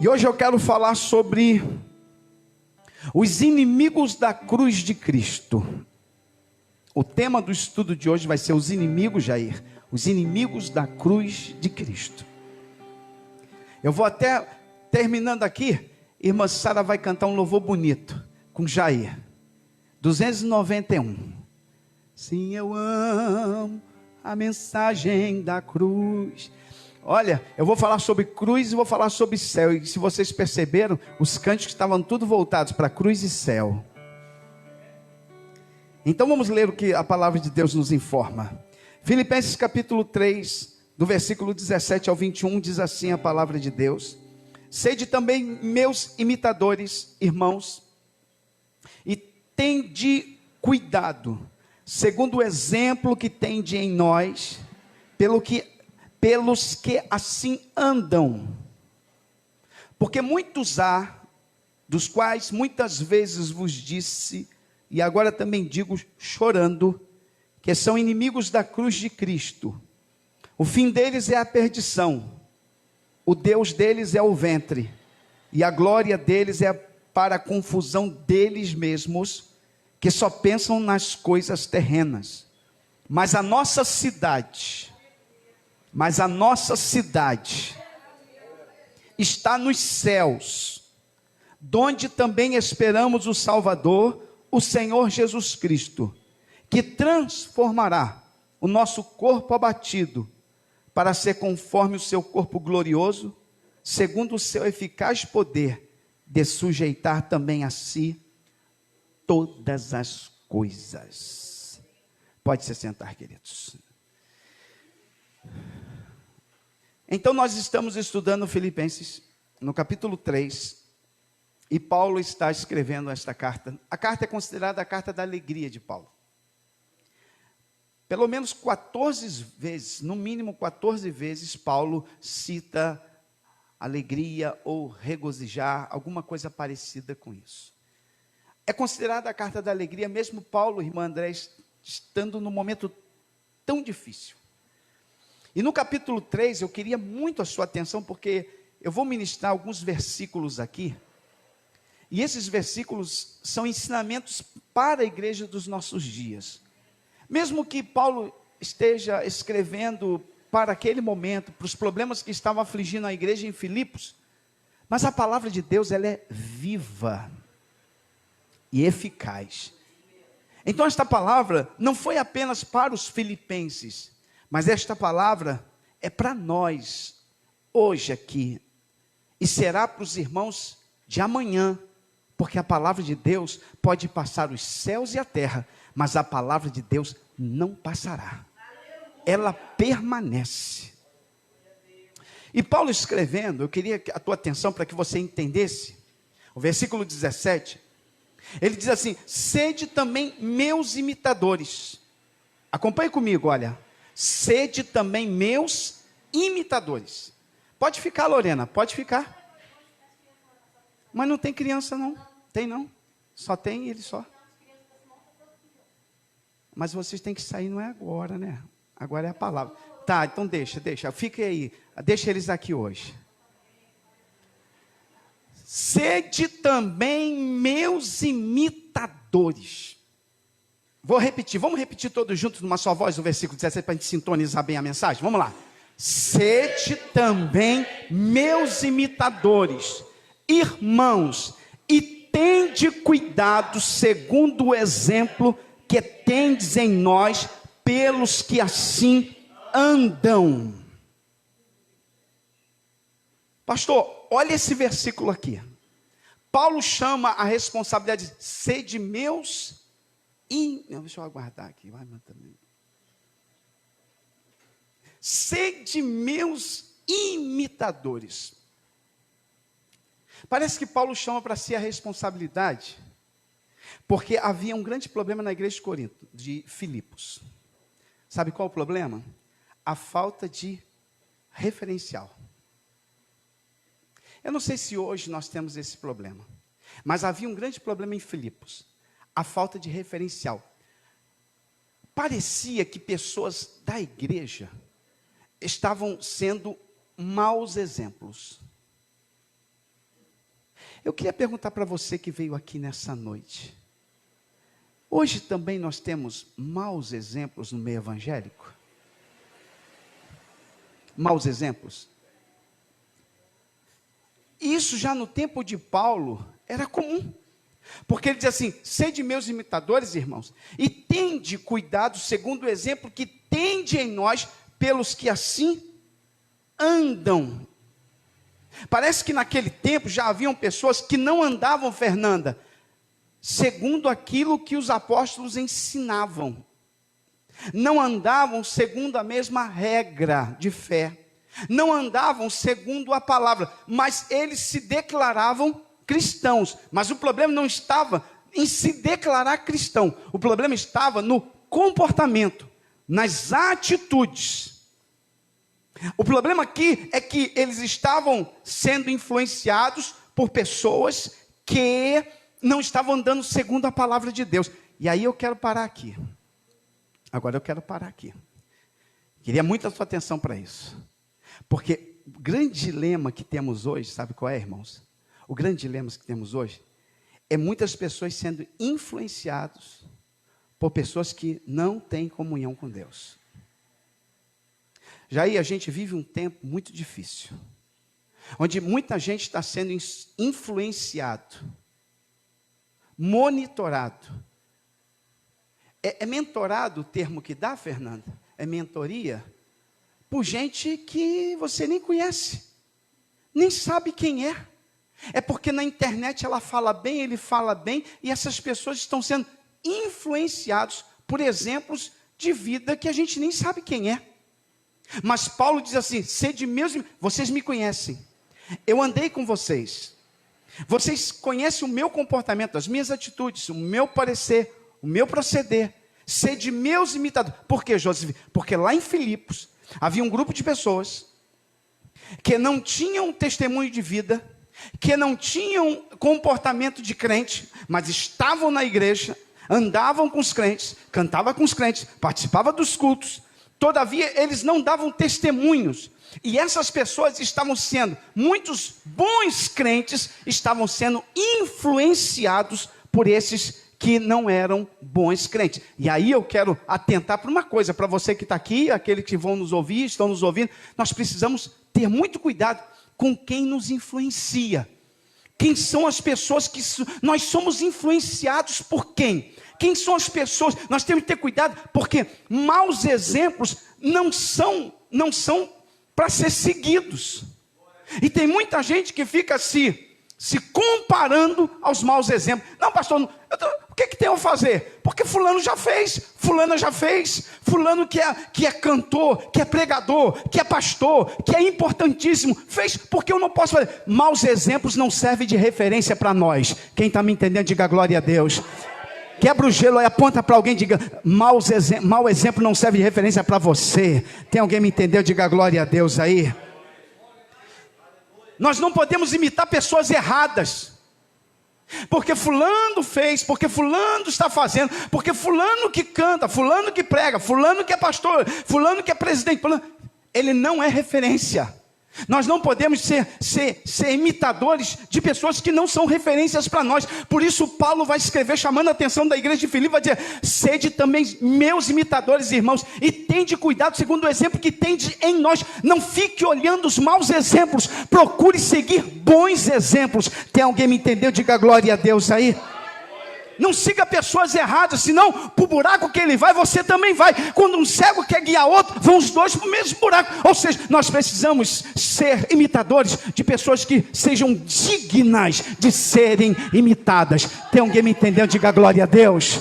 E hoje eu quero falar sobre os inimigos da cruz de Cristo. O tema do estudo de hoje vai ser os inimigos, Jair, os inimigos da cruz de Cristo. Eu vou até, terminando aqui, irmã Sara vai cantar um louvor bonito com Jair, 291. Sim, eu amo a mensagem da cruz. Olha, eu vou falar sobre cruz e vou falar sobre céu. E se vocês perceberam, os cânticos estavam tudo voltados para cruz e céu. Então vamos ler o que a palavra de Deus nos informa. Filipenses capítulo 3, do versículo 17 ao 21, diz assim a palavra de Deus: sede também meus imitadores, irmãos, e tende cuidado, segundo o exemplo que tende em nós, pelos que assim andam. Porque muitos há, dos quais muitas vezes vos disse, e agora também digo chorando, que são inimigos da cruz de Cristo. O fim deles é a perdição, o Deus deles é o ventre, e a glória deles é para a confusão deles mesmos, que só pensam nas coisas terrenas. Mas a nossa cidade está nos céus, donde também esperamos o Salvador, o Senhor Jesus Cristo, que transformará o nosso corpo abatido, para ser conforme o seu corpo glorioso, segundo o seu eficaz poder, de sujeitar também a si todas as coisas. Pode se sentar, queridos. Então nós estamos estudando Filipenses, no capítulo 3, e Paulo está escrevendo esta carta. A carta é considerada a carta da alegria de Paulo. Pelo menos 14 vezes, no mínimo 14 vezes, Paulo cita alegria ou regozijar, alguma coisa parecida com isso. É considerada a carta da alegria, mesmo Paulo e irmã André estando num momento tão difícil. E no capítulo 3, eu queria muito a sua atenção, porque eu vou ministrar alguns versículos aqui, e esses versículos são ensinamentos para a igreja dos nossos dias. Mesmo que Paulo esteja escrevendo para aquele momento, para os problemas que estavam afligindo a igreja em Filipos, mas a palavra de Deus, ela é viva e eficaz. Então esta palavra não foi apenas para os filipenses, mas esta palavra é para nós, hoje aqui, e será para os irmãos de amanhã, porque a palavra de Deus pode passar os céus e a terra, mas a palavra de Deus não passará, ela permanece. E Paulo escrevendo, eu queria a tua atenção para que você entendesse, o versículo 17, ele diz assim: sede também meus imitadores. Acompanhe comigo, olha. Sede também meus imitadores. Pode ficar, Lorena, pode ficar. Mas não tem criança não, tem não, só tem ele só. Mas vocês têm que sair, não é agora, né? Agora é a palavra. Tá, então deixa, fique aí, deixa eles aqui hoje. Sede também meus imitadores. Vou repetir, vamos repetir todos juntos numa só voz o versículo 17 para a gente sintonizar bem a mensagem. Vamos lá. Sede também meus imitadores, irmãos, e tende cuidado segundo o exemplo que tendes em nós, pelos que assim andam. Pastor, olha esse versículo aqui. Paulo chama a responsabilidade de sede meus. Deixa eu aguardar aqui. Vai, também. Sede meus imitadores. Parece que Paulo chama para si a responsabilidade, porque havia um grande problema na igreja de Corinto, de Filipos. Sabe qual é o problema? A falta de referencial. Eu não sei se hoje nós temos esse problema, mas havia um grande problema em Filipos, a falta de referencial. Parecia que pessoas da igreja estavam sendo maus exemplos. Eu queria perguntar para você que veio aqui nessa noite. Hoje também nós temos maus exemplos no meio evangélico? Maus exemplos? Isso já no tempo de Paulo era comum. Porque ele diz assim: sede meus imitadores, irmãos, e tende cuidado segundo o exemplo que tende em nós pelos que assim andam. Parece que naquele tempo já haviam pessoas que não andavam, Fernanda, segundo aquilo que os apóstolos ensinavam. Não andavam segundo a mesma regra de fé. Não andavam segundo a palavra, mas eles se declaravam cristãos. Mas o problema não estava em se declarar cristão. O problema estava no comportamento, nas atitudes. O problema aqui é que eles estavam sendo influenciados por pessoas que não estavam andando segundo a palavra de Deus. E aí eu quero parar aqui. Agora eu quero parar aqui. Queria muito a sua atenção para isso. Porque o grande dilema que temos hoje, sabe qual é, irmãos? O grande dilema que temos hoje é muitas pessoas sendo influenciadas por pessoas que não têm comunhão com Deus. Já aí a gente vive um tempo muito difícil, onde muita gente está sendo influenciado, monitorado. É mentorado o termo que dá, Fernanda? É mentoria? Por gente que você nem conhece, nem sabe quem é. É porque na internet ela fala bem, ele fala bem, e essas pessoas estão sendo influenciados por exemplos de vida que a gente nem sabe quem é. Mas Paulo diz assim: sede meus, vocês me conhecem, eu andei com vocês, vocês conhecem o meu comportamento, as minhas atitudes, o meu parecer, o meu proceder, sede meus imitadores. Por quê, José? Porque lá em Filipos havia um grupo de pessoas que não tinham testemunho de vida, que não tinham comportamento de crente, mas estavam na igreja, andavam com os crentes, cantavam com os crentes, participavam dos cultos. Todavia, eles não davam testemunhos. E essas pessoas estavam sendo, muitos bons crentes, estavam sendo influenciados por esses que não eram bons crentes. E aí eu quero atentar para uma coisa, para você que está aqui, aqueles que vão nos ouvir, estão nos ouvindo, nós precisamos ter muito cuidado com quem nos influencia. Quem são as pessoas que nós somos influenciados por quem? Quem são as pessoas? Nós temos que ter cuidado, porque maus exemplos não são para ser seguidos. E tem muita gente que fica se comparando aos maus exemplos. Não, pastor, o que tem a fazer? Porque fulano já fez, fulana já fez, fulano que é cantor, que é pregador, que é pastor, que é importantíssimo, fez, porque eu não posso fazer. Maus exemplos não servem de referência para nós. Quem está me entendendo, diga glória a Deus. Quebra o gelo e aponta para alguém e diga: mau exemplo não serve de referência para você. Tem alguém me entendeu? Diga glória a Deus aí. Nós não podemos imitar pessoas erradas, porque fulano fez, porque fulano está fazendo, porque fulano que canta, fulano que prega, fulano que é pastor, fulano que é presidente, ele não é referência. Nós não podemos ser imitadores de pessoas que não são referências para nós. Por isso Paulo vai escrever, chamando a atenção da igreja de Filipe, vai dizer: sede também meus imitadores, irmãos, e tende cuidado segundo o exemplo que tende em nós. Não fique olhando os maus exemplos, procure seguir bons exemplos. Tem alguém me entendeu? Diga glória a Deus aí. Não siga pessoas erradas, senão para o buraco que ele vai, você também vai. Quando um cego quer guiar outro, vão os dois para o mesmo buraco. Ou seja, nós precisamos ser imitadores de pessoas que sejam dignas de serem imitadas. Tem alguém me entendendo? Diga glória a Deus.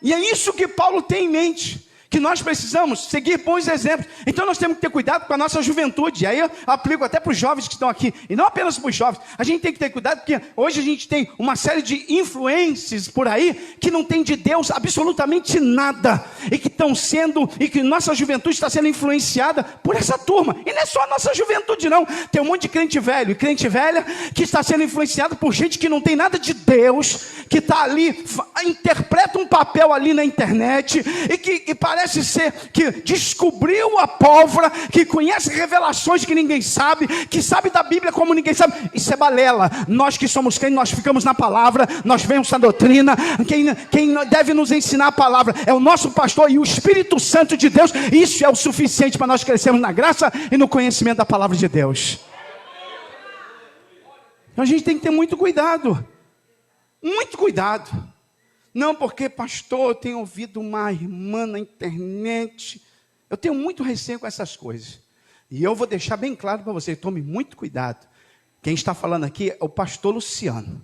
E é isso que Paulo tem em mente, que nós precisamos seguir bons exemplos. Então nós temos que ter cuidado com a nossa juventude. E aí eu aplico até para os jovens que estão aqui, e não apenas para os jovens. A gente tem que ter cuidado, porque hoje a gente tem uma série de influências por aí, que não tem de Deus absolutamente nada, e que estão sendo, e que nossa juventude está sendo influenciada por essa turma. E não é só a nossa juventude não, tem um monte de crente velho e crente velha, que está sendo influenciado por gente que não tem nada de Deus, que está ali, interpreta um papel ali na internet, e que parece parece ser que descobriu a pólvora, que conhece revelações que ninguém sabe, que sabe da Bíblia como ninguém sabe. Isso é balela. Nós que somos crentes, nós ficamos na palavra, nós vemos a doutrina. Quem deve nos ensinar a palavra é o nosso pastor e o Espírito Santo de Deus. Isso é o suficiente para nós crescermos na graça e no conhecimento da palavra de Deus. Então a gente tem que ter muito cuidado. Muito cuidado. Não porque, pastor, eu tenho ouvido uma irmã na internet. Eu tenho muito receio com essas coisas. E eu vou deixar bem claro para você, tome muito cuidado. Quem está falando aqui é o pastor Luciano.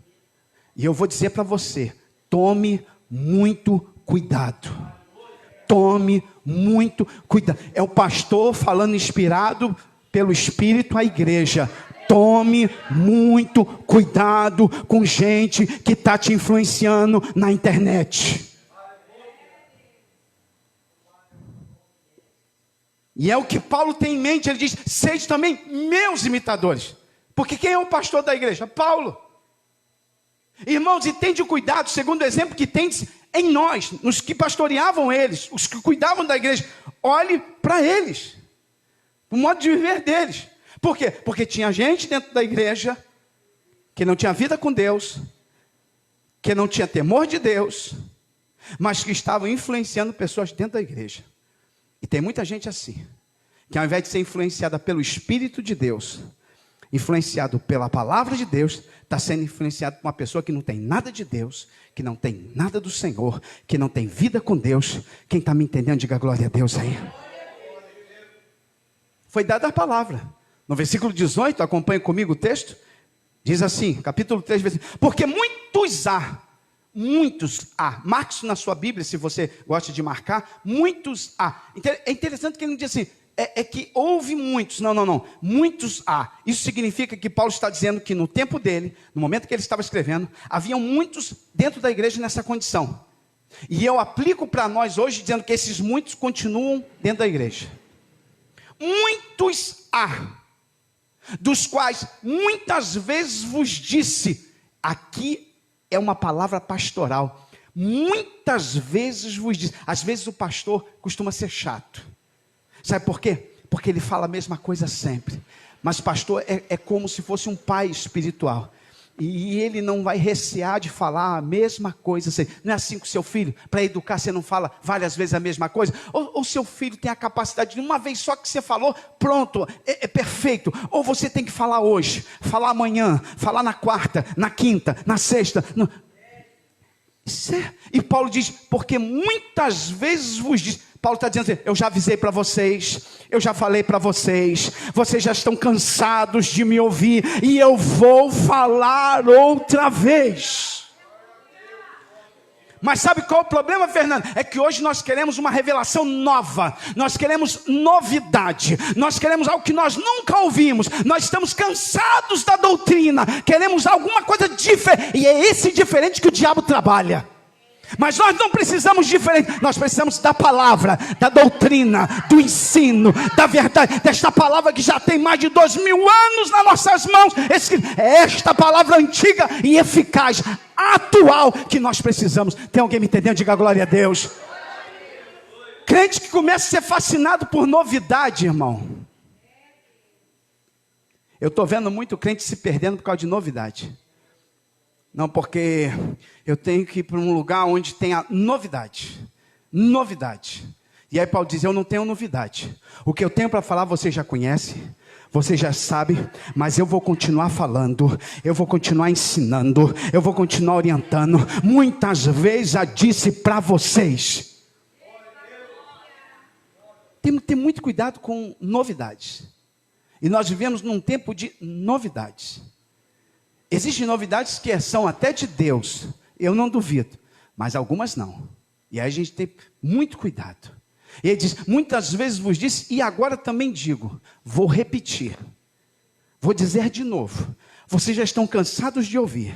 E eu vou dizer para você, tome muito cuidado. Tome muito cuidado. É o pastor falando inspirado pelo Espírito à igreja. Tome muito cuidado com gente que está te influenciando na internet. E é o que Paulo tem em mente. Ele diz, sede também meus imitadores. Porque quem é o pastor da igreja? Paulo. Irmãos, e tende cuidado, segundo o exemplo que tendes em nós, nos que pastoreavam eles, os que cuidavam da igreja. Olhe para eles, o modo de viver deles. Por quê? Porque tinha gente dentro da igreja que não tinha vida com Deus, que não tinha temor de Deus, mas que estavam influenciando pessoas dentro da igreja. E tem muita gente assim, que ao invés de ser influenciada pelo Espírito de Deus, influenciado pela palavra de Deus, está sendo influenciado por uma pessoa que não tem nada de Deus, que não tem nada do Senhor, que não tem vida com Deus. Quem está me entendendo, diga glória a Deus aí. Foi dada a palavra. No versículo 18, acompanhe comigo o texto, diz assim, capítulo 3, versículo, porque muitos há, marque isso na sua Bíblia, se você gosta de marcar, muitos há. É interessante que ele não diz assim, é que houve muitos, não, muitos há. Isso significa que Paulo está dizendo que no tempo dele, no momento que ele estava escrevendo, haviam muitos dentro da igreja nessa condição. E eu aplico para nós hoje, dizendo que esses muitos continuam dentro da igreja. Muitos há, dos quais muitas vezes vos disse, aqui é uma palavra pastoral, muitas vezes vos disse, às vezes o pastor costuma ser chato, sabe por quê? Porque ele fala a mesma coisa sempre, mas pastor é como se fosse um pai espiritual, e ele não vai recear de falar a mesma coisa. Não é assim com o seu filho? Para educar você não fala várias vezes a mesma coisa? Ou seu filho tem a capacidade de uma vez só que você falou, pronto, é perfeito. Ou você tem que falar hoje, falar amanhã, falar na quarta, na quinta, na sexta. E Paulo diz, porque muitas vezes vos diz. Paulo está dizendo assim, eu já avisei para vocês, eu já falei para vocês, vocês já estão cansados de me ouvir, e eu vou falar outra vez. Mas sabe qual é o problema, Fernando? É que hoje nós queremos uma revelação nova, nós queremos novidade, nós queremos algo que nós nunca ouvimos, nós estamos cansados da doutrina, queremos alguma coisa diferente, e é esse diferente que o diabo trabalha. Mas nós não precisamos de diferente, nós precisamos da palavra, da doutrina, do ensino, da verdade, desta palavra que já tem mais de 2000 anos nas nossas mãos. É esta palavra antiga e eficaz, atual, que nós precisamos. Tem alguém me entendendo? Diga glória a Deus. Crente que começa a ser fascinado por novidade, irmão. Eu estou vendo muito crente se perdendo por causa de novidade. Não, porque eu tenho que ir para um lugar onde tenha novidade. Novidade. E aí Paulo diz, eu não tenho novidade. O que eu tenho para falar você já conhece, você já sabe, mas eu vou continuar falando, eu vou continuar ensinando, eu vou continuar orientando. Muitas vezes já disse para vocês. Temos que ter muito cuidado com novidades. E nós vivemos num tempo de novidades. Existem novidades que são até de Deus, eu não duvido, mas algumas não. E aí a gente tem muito cuidado. E ele diz, muitas vezes vos disse, e agora também digo, vou repetir, vou dizer de novo, vocês já estão cansados de ouvir,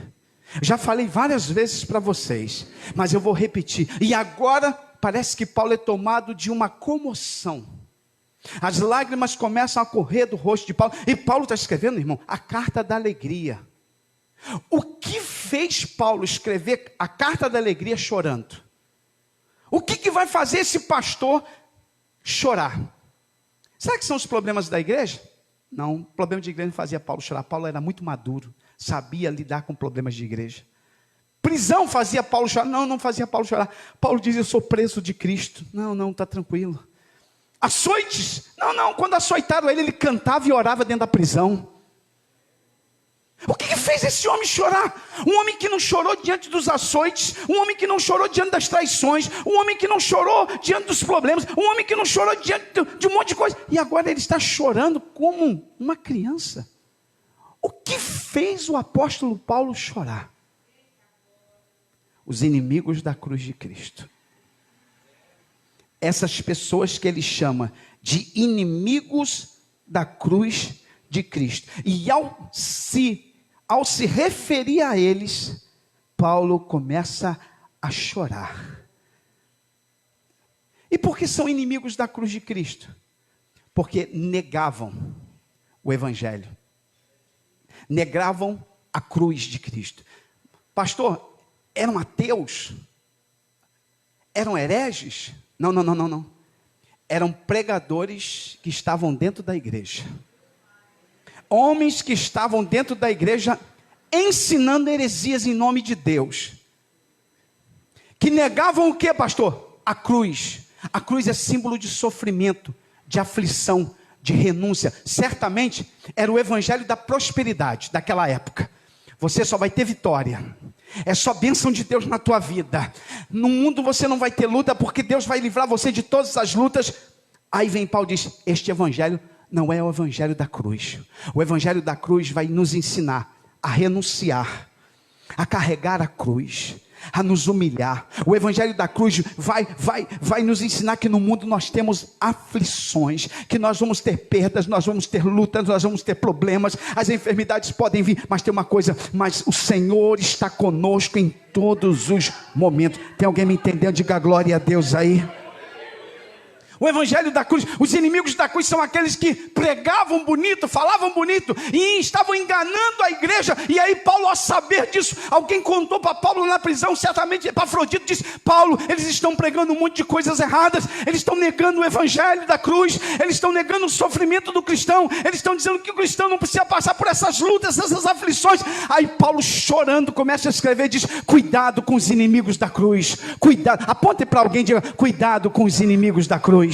já falei várias vezes para vocês, mas eu vou repetir. E agora parece que Paulo é tomado de uma comoção. As lágrimas começam a correr do rosto de Paulo, e Paulo está escrevendo, irmão, a carta da alegria. O que fez Paulo escrever a carta da alegria chorando? O que vai fazer esse pastor chorar? Será que são os problemas da igreja? Não, o problema de igreja não fazia Paulo chorar. Paulo era muito maduro, sabia lidar com problemas de igreja. Prisão fazia Paulo chorar? Não, não fazia Paulo chorar. Paulo diz, eu sou preso de Cristo. Não, está tranquilo. Açoites? Não, quando açoitaram ele cantava e orava dentro da prisão. O que fez esse homem chorar? Um homem que não chorou diante dos açoites, um homem que não chorou diante das traições, um homem que não chorou diante dos problemas, um homem que não chorou diante de um monte de coisa, e agora ele está chorando como uma criança. O que fez o apóstolo Paulo chorar? Os inimigos da cruz de Cristo. Essas pessoas que ele chama de inimigos da cruz de Cristo. E ao se referir a eles, Paulo começa a chorar. E por que são inimigos da cruz de Cristo? Porque negavam o Evangelho. Negavam a cruz de Cristo. Pastor, eram ateus? Eram hereges? Não. Eram pregadores que estavam dentro da igreja. Homens que estavam dentro da igreja ensinando heresias em nome de Deus. Que negavam o que, pastor? A cruz. A cruz é símbolo de sofrimento, de aflição, de renúncia. Certamente era o evangelho da prosperidade daquela época. Você só vai ter vitória. É só bênção de Deus na tua vida. No mundo você não vai ter luta, porque Deus vai livrar você de todas as lutas. Aí vem Paulo e diz, este evangelho não é o evangelho da cruz. O evangelho da cruz vai nos ensinar a renunciar, a carregar a cruz, a nos humilhar. O evangelho da cruz vai nos ensinar que no mundo nós temos aflições, que nós vamos ter perdas, nós vamos ter lutas, nós vamos ter problemas, as enfermidades podem vir, mas tem uma coisa, mas o Senhor está conosco em todos os momentos. Tem alguém me entendendo? Diga glória a Deus aí. O evangelho da cruz, os inimigos da cruz são aqueles que pregavam bonito, falavam bonito e estavam enganando a igreja. E aí Paulo, ao saber disso, alguém contou para Paulo na prisão, certamente Epafrodito disse, Paulo, eles estão pregando um monte de coisas erradas, eles estão negando o evangelho da cruz, eles estão negando o sofrimento do cristão, eles estão dizendo que o cristão não precisa passar por essas lutas, essas aflições. Aí Paulo, chorando, começa a escrever, diz, cuidado com os inimigos da cruz, cuidado, aponte para alguém e diga, cuidado com os inimigos da cruz.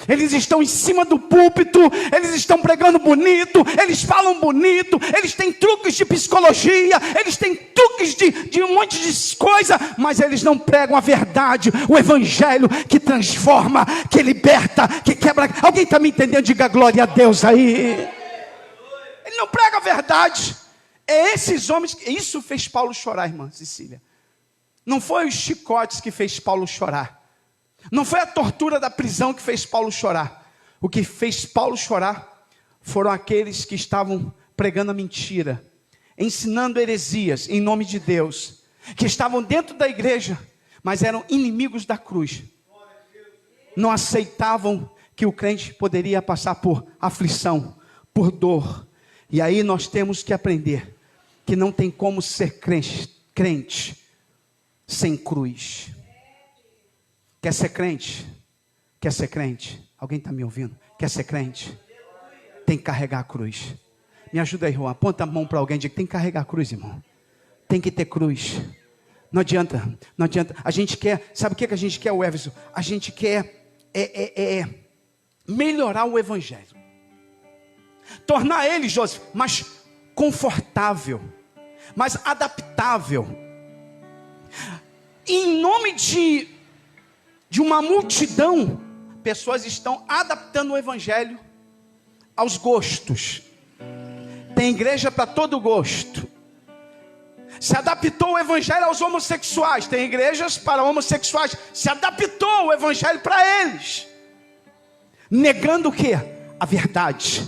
Eles estão em cima do púlpito, eles estão pregando bonito, eles falam bonito, eles têm truques de psicologia, eles têm truques de um monte de coisa, mas eles não pregam a verdade, o evangelho que transforma, que liberta, que quebra. Alguém está me entendendo? Diga glória a Deus aí. Ele não prega a verdade. É esses homens, isso fez Paulo chorar, irmã Cecília. Não foi os chicotes que fez Paulo chorar. Não foi a tortura da prisão que fez Paulo chorar. O que fez Paulo chorar foram aqueles que estavam pregando a mentira, ensinando heresias em nome de Deus, que estavam dentro da igreja, mas eram inimigos da cruz. Não aceitavam que o crente poderia passar por aflição, por dor. E aí nós temos que aprender que não tem como ser crente sem cruz. Quer ser crente? Quer ser crente? Alguém está me ouvindo? Quer ser crente? Tem que carregar a cruz. Me ajuda aí, Juan. Aponta a mão para alguém e diga, tem que carregar a cruz, irmão. Tem que ter cruz. Não adianta. A gente quer, sabe o que a gente quer, Everson? A gente quer melhorar o evangelho. Tornar ele, José, mais confortável, mais adaptável. Em nome de uma multidão, pessoas estão adaptando o evangelho aos gostos. Tem igreja para todo gosto. Se adaptou o evangelho aos homossexuais. Tem igrejas para homossexuais. Se adaptou o evangelho para eles. Negando o que? A verdade,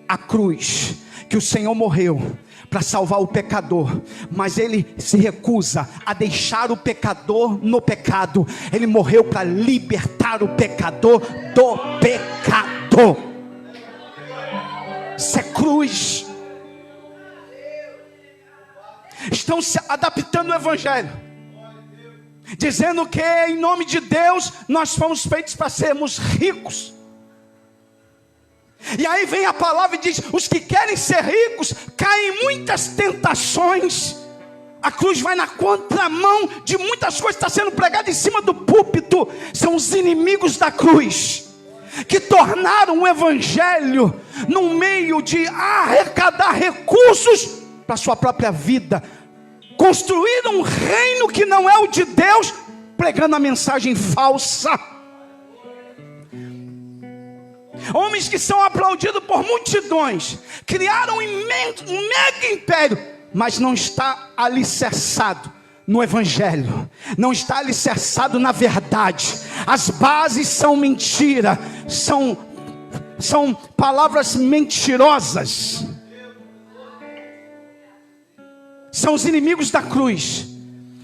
a cruz, que o Senhor morreu para salvar o pecador, mas ele se recusa a deixar o pecador no pecado. Ele morreu para libertar o pecador do pecado. Isso é cruz. Estão se adaptando ao evangelho. dizendo que em nome de Deus nós fomos feitos para sermos ricos. E aí vem a palavra e diz: os que querem ser ricos caem em muitas tentações. A cruz vai na contramão de muitas coisas que está sendo pregado em cima do púlpito. São os inimigos da cruz, que tornaram o evangelho num meio de arrecadar recursos para a sua própria vida. Construíram um reino que não é o de Deus, pregando a mensagem falsa. Homens que são aplaudidos por multidões, criaram um mega império, mas não está alicerçado no evangelho, não está alicerçado na verdade. As bases são mentira, são palavras mentirosas. São os inimigos da cruz.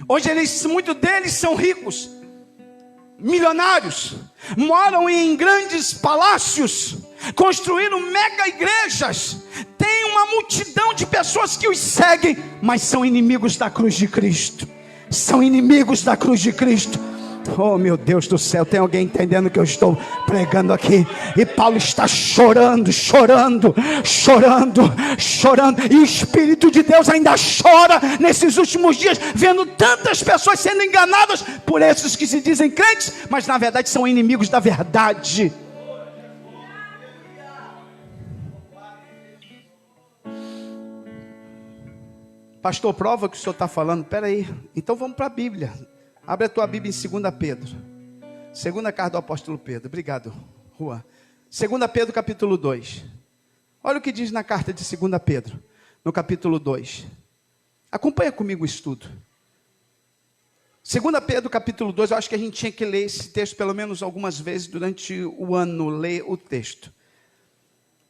Hoje muitos deles são ricos, milionários, moram em grandes palácios, construíram mega igrejas, tem uma multidão de pessoas que os seguem, mas são inimigos da cruz de Cristo. São inimigos da cruz de Cristo. Oh meu Deus do céu, tem alguém entendendo o que eu estou pregando aqui? E Paulo está chorando, chorando, chorando, chorando. E o Espírito de Deus ainda chora nesses últimos dias, vendo tantas pessoas sendo enganadas por esses que se dizem crentes, mas na verdade são inimigos da verdade. Pastor, prova que o senhor está falando. Espera aí, então vamos para a Bíblia. Abre a tua Bíblia em 2 Pedro. Segunda carta do apóstolo Pedro. Obrigado, Juan. 2 Pedro capítulo 2. Olha o que diz na carta de 2 Pedro, no capítulo 2. Acompanha comigo o estudo. 2 Pedro capítulo 2, eu acho que a gente tinha que ler esse texto pelo menos algumas vezes durante o ano, ler o texto.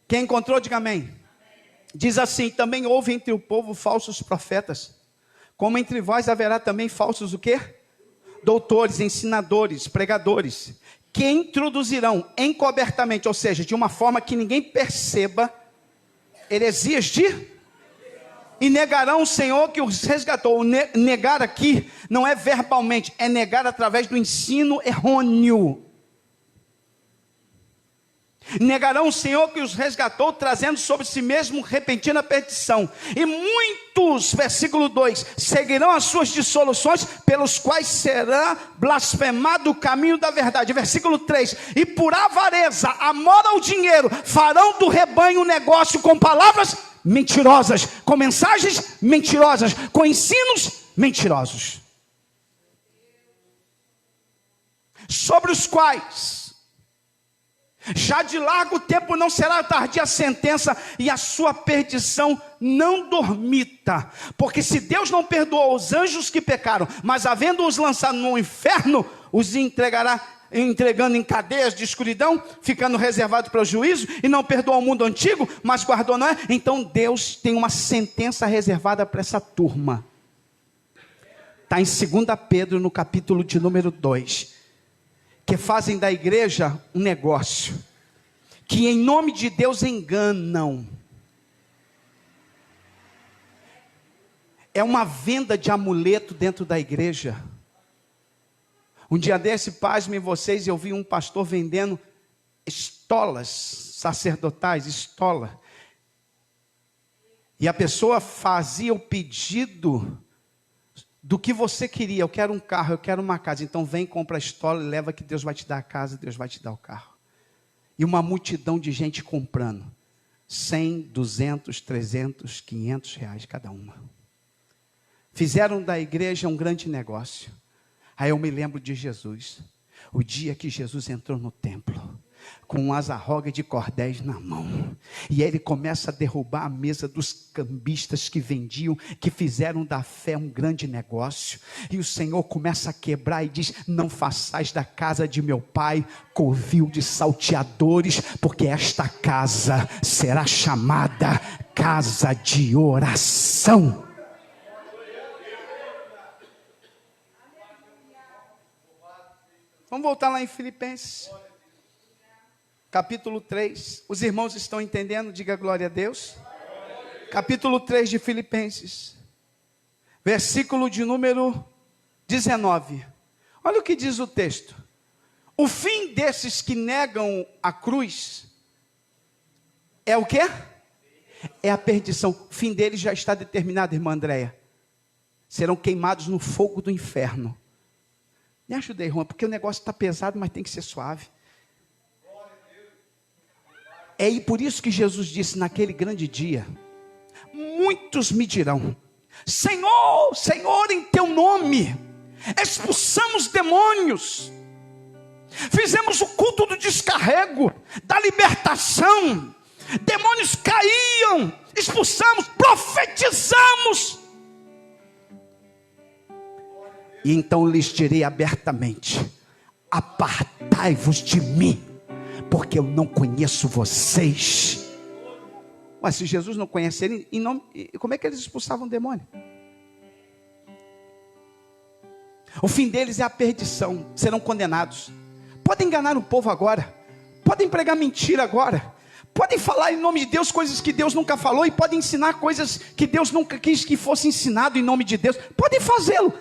Quem encontrou, diga amém. Diz assim: também houve entre o povo falsos profetas, como entre vós haverá também falsos o quê? Doutores, ensinadores, pregadores, que introduzirão encobertamente, ou seja, de uma forma que ninguém perceba, heresias e negarão o Senhor que os resgatou. Negar aqui não é verbalmente, é negar através do ensino errôneo. Negarão o Senhor que os resgatou, trazendo sobre si mesmo repentina perdição. E muitos, versículo 2, seguirão as suas dissoluções, pelos quais será blasfemado o caminho da verdade. Versículo 3, e por avareza, amor ao dinheiro, farão do rebanho negócio com palavras mentirosas, com mensagens mentirosas, com ensinos mentirosos, sobre os quais já de largo tempo não será tardia a sentença, e a sua perdição não dormita. Porque se Deus não perdoou os anjos que pecaram, mas havendo-os lançado no inferno, os entregará, entregando em cadeias de escuridão, ficando reservado para o juízo, e não perdoou o mundo antigo, mas guardou Noé. Então Deus tem uma sentença reservada para essa turma. Está em 2 Pedro, no capítulo de número 2. Que fazem da igreja um negócio, que em nome de Deus enganam. É uma venda de amuleto dentro da igreja. Um dia desse, pasmem vocês, eu vi um pastor vendendo estolas sacerdotais, estola. E a pessoa fazia o pedido do que você queria. Eu quero um carro, eu quero uma casa. Então vem, compra a estola e leva, que Deus vai te dar a casa, Deus vai te dar o carro. E uma multidão de gente comprando. 100, 200, 300, 500 reais cada uma. Fizeram da igreja um grande negócio. Aí eu me lembro de Jesus. O dia que Jesus entrou no templo, com um azarroga de cordéis na mão, e aí ele começa a derrubar a mesa dos cambistas que vendiam, que fizeram da fé um grande negócio, e o Senhor começa a quebrar e diz: não façais da casa de meu pai covil de salteadores, porque esta casa será chamada casa de oração. Vamos voltar lá em Filipenses capítulo 3, os irmãos estão entendendo? Diga glória a Deus. Capítulo 3 de Filipenses, versículo de número 19. Olha o que diz o texto. O fim desses que negam a cruz é o quê? É a perdição. O fim deles já está determinado, irmã Andréia. Serão queimados no fogo do inferno. Me ajuda aí, Juan, porque o negócio está pesado, mas tem que ser suave. É por isso que Jesus disse naquele grande dia: muitos me dirão, Senhor, Senhor, em teu nome expulsamos demônios, fizemos o culto do descarrego, da libertação, demônios caíam, expulsamos, profetizamos. E então lhes direi abertamente: apartai-vos de mim, porque eu não conheço vocês. Mas se Jesus não conhece ele, como é que eles expulsavam o demônio? O fim deles é a perdição, serão condenados. Podem enganar o povo agora, podem pregar mentira agora, podem falar em nome de Deus coisas que Deus nunca falou, e podem ensinar coisas que Deus nunca quis que fosse ensinado em nome de Deus. Podem fazê-lo.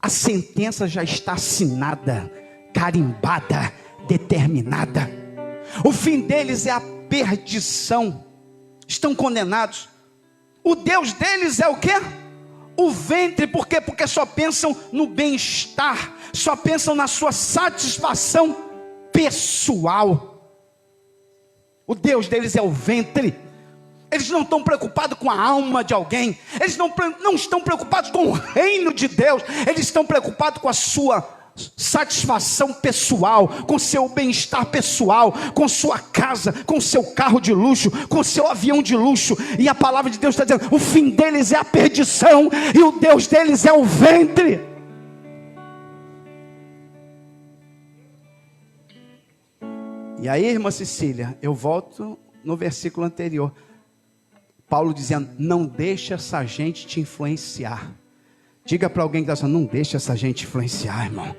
A sentença já está assinada, carimbada, determinada. O fim deles é a perdição. Estão condenados. O Deus deles é o quê? O ventre. Por quê? Porque só pensam no bem-estar, só pensam na sua satisfação pessoal. O Deus deles é o ventre. Eles não estão preocupados com a alma de alguém. Eles não estão preocupados com o reino de Deus. Eles estão preocupados com a sua satisfação pessoal, com seu bem-estar pessoal, com sua casa, com seu carro de luxo, com seu avião de luxo. E a palavra de Deus está dizendo: o fim deles é a perdição, e o Deus deles é o ventre. E aí, irmã Cecília, eu volto no versículo anterior. Paulo dizendo: não deixa essa gente te influenciar. Diga para alguém que está dizendo: não deixa essa gente influenciar, irmão.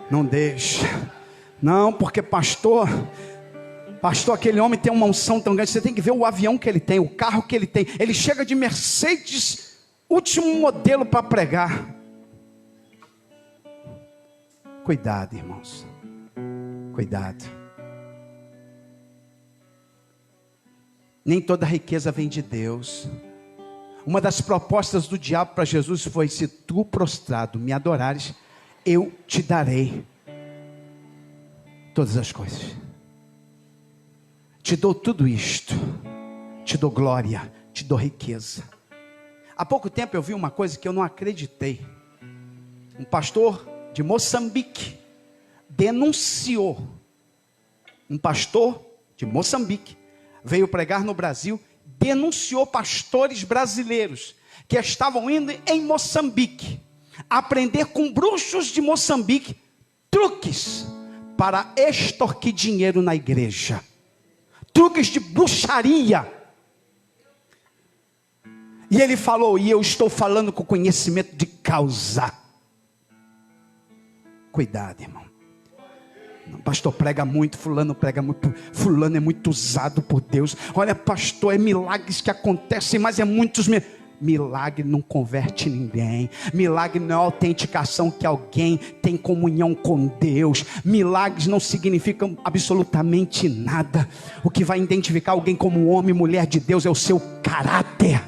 Não deixa. Não, porque pastor, aquele homem tem uma unção tão grande. Você tem que ver o avião que ele tem, o carro que ele tem. Ele chega de Mercedes, último modelo para pregar. Cuidado, irmãos. Cuidado. Nem toda riqueza vem de Deus. Uma das propostas do diabo para Jesus foi: se tu prostrado me adorares, eu te darei todas as coisas. Te dou tudo isto. Te dou glória, te dou riqueza. Há pouco tempo eu vi uma coisa que eu não acreditei. Um pastor de Moçambique denunciou. Um pastor de Moçambique veio pregar no Brasil, denunciou pastores brasileiros que estavam indo em Moçambique aprender com bruxos de Moçambique truques para extorquir dinheiro na igreja, truques de bruxaria. E ele falou: e eu estou falando com conhecimento de causa. Cuidado, irmão. O pastor prega muito, fulano prega muito, fulano é muito usado por Deus. Olha, pastor, é milagres que acontecem, mas é muitos milagre não converte ninguém. Milagre não é autenticação que alguém tem comunhão com Deus. Milagres não significam absolutamente nada. O que vai identificar alguém como homem e mulher de Deus é o seu caráter.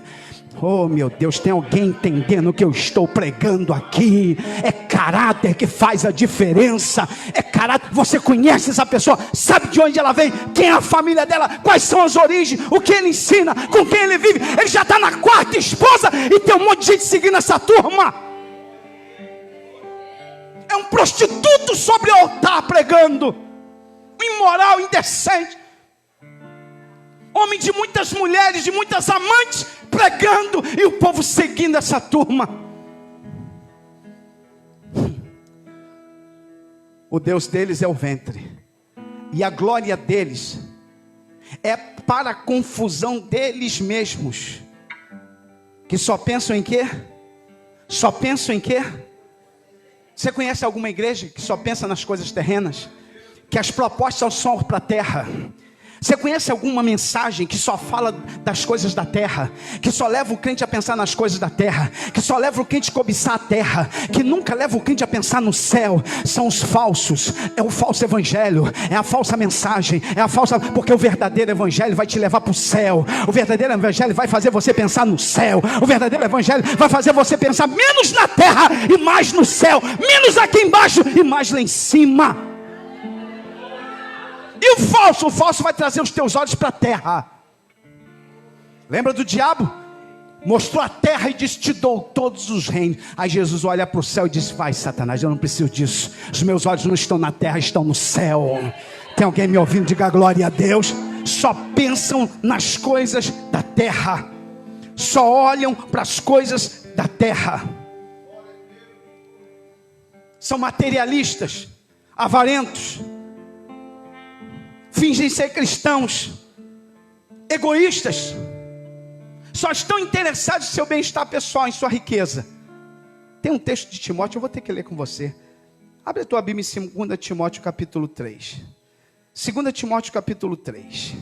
Oh meu Deus, tem alguém entendendo o que eu estou pregando aqui? É caráter que faz a diferença. É caráter. Você conhece essa pessoa, sabe de onde ela vem, quem é a família dela, quais são as origens, o que ele ensina, com quem ele vive. Ele já está na quarta esposa e tem um monte de gente seguindo essa turma. É um prostituto sobre o altar pregando, um imoral, indecente, homem de muitas mulheres, de muitas amantes, pregando, e o povo seguindo essa turma. O Deus deles é o ventre, e a glória deles é para a confusão deles mesmos, que só pensam em quê? Só pensam em quê? Você conhece alguma igreja que só pensa nas coisas terrenas? Que as propostas são para a terra, Você conhece alguma mensagem que só fala das coisas da terra, que só leva o crente a pensar nas coisas da terra, que só leva o crente a cobiçar a terra, que nunca leva o crente a pensar no céu? São os falsos, é o falso evangelho, é a falsa mensagem, é a falsa, porque o verdadeiro evangelho vai te levar para o céu, o verdadeiro evangelho vai fazer você pensar no céu, o verdadeiro evangelho vai fazer você pensar menos na terra e mais no céu, menos aqui embaixo e mais lá em cima. E o falso vai trazer os teus olhos para a terra. Lembra do diabo? Mostrou a terra e disse: te dou todos os reinos. Aí Jesus olha para o céu e diz: vai, Satanás, eu não preciso disso. Os meus olhos não estão na terra, estão no céu. Tem alguém me ouvindo? Diga glória a Deus. Só pensam nas coisas da terra, só olham para as coisas da terra. São materialistas, avarentos, fingem ser cristãos, egoístas, só estão interessados em seu bem-estar pessoal, em sua riqueza. Tem um texto de Timóteo, eu vou ter que ler com você. Abre a tua Bíblia em 2 Timóteo capítulo 3. 2 Timóteo capítulo 3.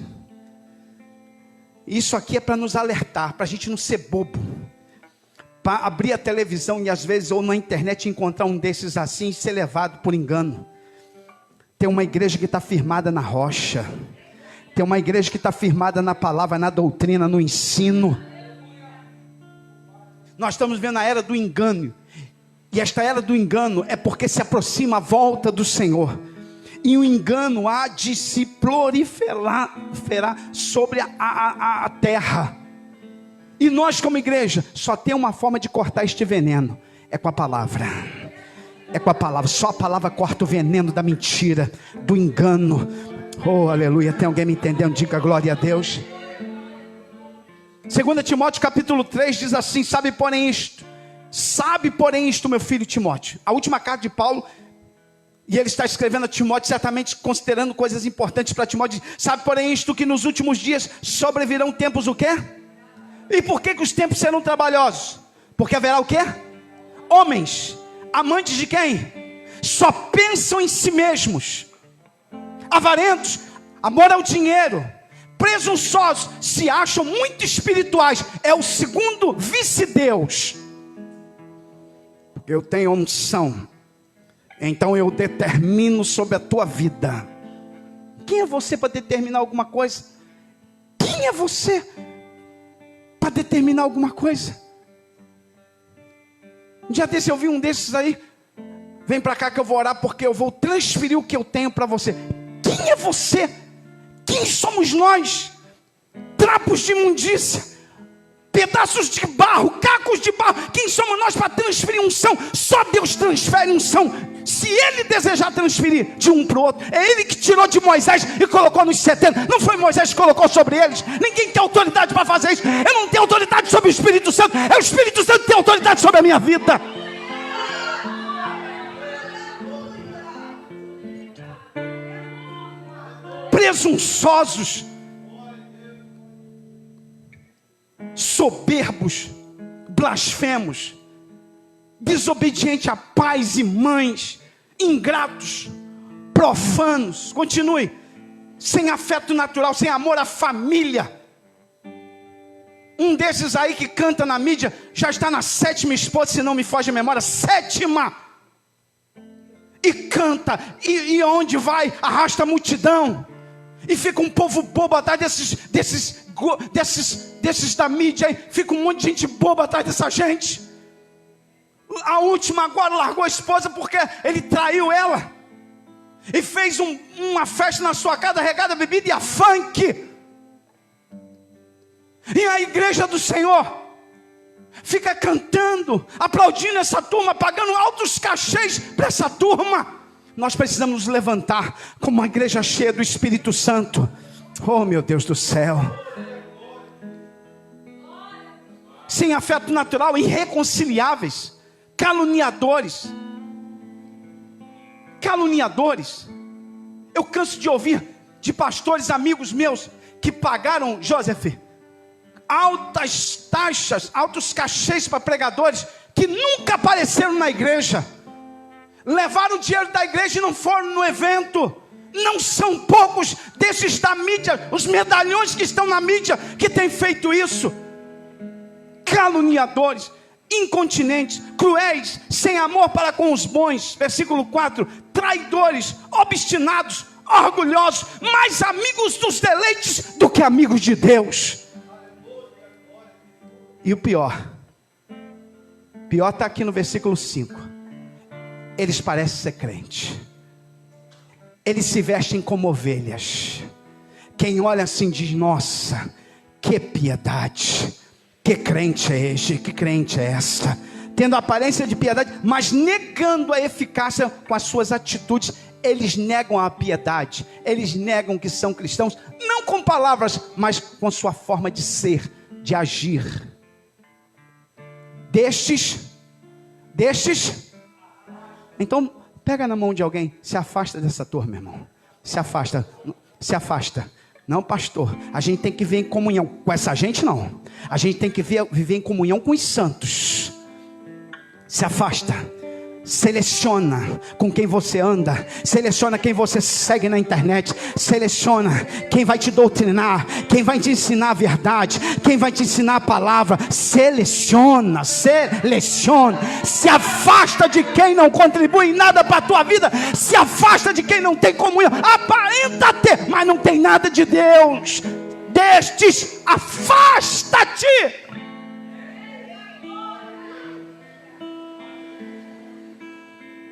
Isso aqui é para nos alertar, para a gente não ser bobo, para abrir a televisão e às vezes ou na internet encontrar um desses assim e ser levado por engano. Tem uma igreja que está firmada na rocha, tem uma igreja que está firmada na palavra, na doutrina, no ensino. Nós estamos vendo a era do engano, e esta era do engano é porque se aproxima a volta do Senhor, e o engano há de se proliferar sobre a terra. E nós como igreja só tem uma forma de cortar este veneno, é com a palavra. É com a palavra, só a palavra corta o veneno da mentira, do engano. Oh, aleluia, tem alguém me entendendo? Diga glória a Deus. 2 Timóteo capítulo 3 diz assim: sabe porém isto, meu filho Timóteo. A última carta de Paulo, e ele está escrevendo a Timóteo, certamente considerando coisas importantes para Timóteo. Sabe porém isto, que nos últimos dias sobrevirão tempos o quê? E por que os tempos serão trabalhosos? Porque haverá o quê? Homens amantes de quem? Só pensam em si mesmos, avarentos, amor ao dinheiro, presunçosos, se acham muito espirituais. É o segundo vice-deus. Eu tenho unção, então eu determino sobre a tua vida. Quem é você para determinar alguma coisa? Quem é você para determinar alguma coisa? Um dia desse eu vi um desses aí: vem para cá que eu vou orar, porque eu vou transferir o que eu tenho para você. Quem é você? Quem somos nós? Trapos de imundícia, pedaços de barro, cacos de barro. Quem somos nós para transferir unção? Só Deus transfere unção, se Ele desejar transferir de um para o outro. É Ele que tirou de Moisés e colocou nos 70. Não foi Moisés que colocou sobre eles. Ninguém tem autoridade para fazer isso. Eu não tenho autoridade sobre o Espírito Santo. É o Espírito Santo que tem autoridade sobre a minha vida. Presunçosos, soberbos, blasfemos, desobedientes a pais e mães, ingratos, profanos. Continue. Sem afeto natural, sem amor à família. Um desses aí que canta na mídia já está na 7ª esposa, se não me foge a memória, 7ª. E canta, e onde vai arrasta a multidão. E fica um povo bobo atrás desses da mídia aí. Fica um monte de gente boba atrás dessa gente. A última agora largou a esposa porque ele traiu ela. E fez uma festa na sua casa regada a bebida e a funk. E a igreja do Senhor fica cantando, aplaudindo essa turma, pagando altos cachês para essa turma. Nós precisamos nos levantar como uma igreja cheia do Espírito Santo. Oh, meu Deus do céu. Sem afeto natural, irreconciliáveis, caluniadores. Eu canso de ouvir de pastores amigos meus que pagaram, Joseph, altas taxas, altos cachês para pregadores que nunca apareceram na igreja. Levaram o dinheiro da igreja e não foram no evento. Não são poucos desses da mídia, os medalhões que estão na mídia, que têm feito isso. Caluniadores, incontinentes, cruéis, sem amor para com os bons. Versículo 4, traidores, obstinados, orgulhosos, mais amigos dos deleites do que amigos de Deus. E o pior está aqui no versículo 5. Eles parecem ser crentes. Eles se vestem como ovelhas. Quem olha assim diz: nossa, que piedade, que crente é este, que crente é esta, tendo a aparência de piedade, mas negando a eficácia com as suas atitudes. Eles negam a piedade, eles negam que são cristãos, não com palavras, mas com sua forma de ser, de agir. Destes, então pega na mão de alguém, se afasta dessa turma, irmão. Se afasta. Não, pastor, a gente tem que viver em comunhão. Com essa gente não. A gente tem que viver em comunhão com os santos. Se afasta. Seleciona com quem você anda. Seleciona quem você segue na internet. Seleciona quem vai te doutrinar, quem vai te ensinar a verdade, quem vai te ensinar a palavra. Seleciona. Se afasta de quem não contribui em nada para a tua vida. Se afasta de quem não tem comunhão. Aparenta ter, mas não tem nada de Deus. Destes, afasta-te.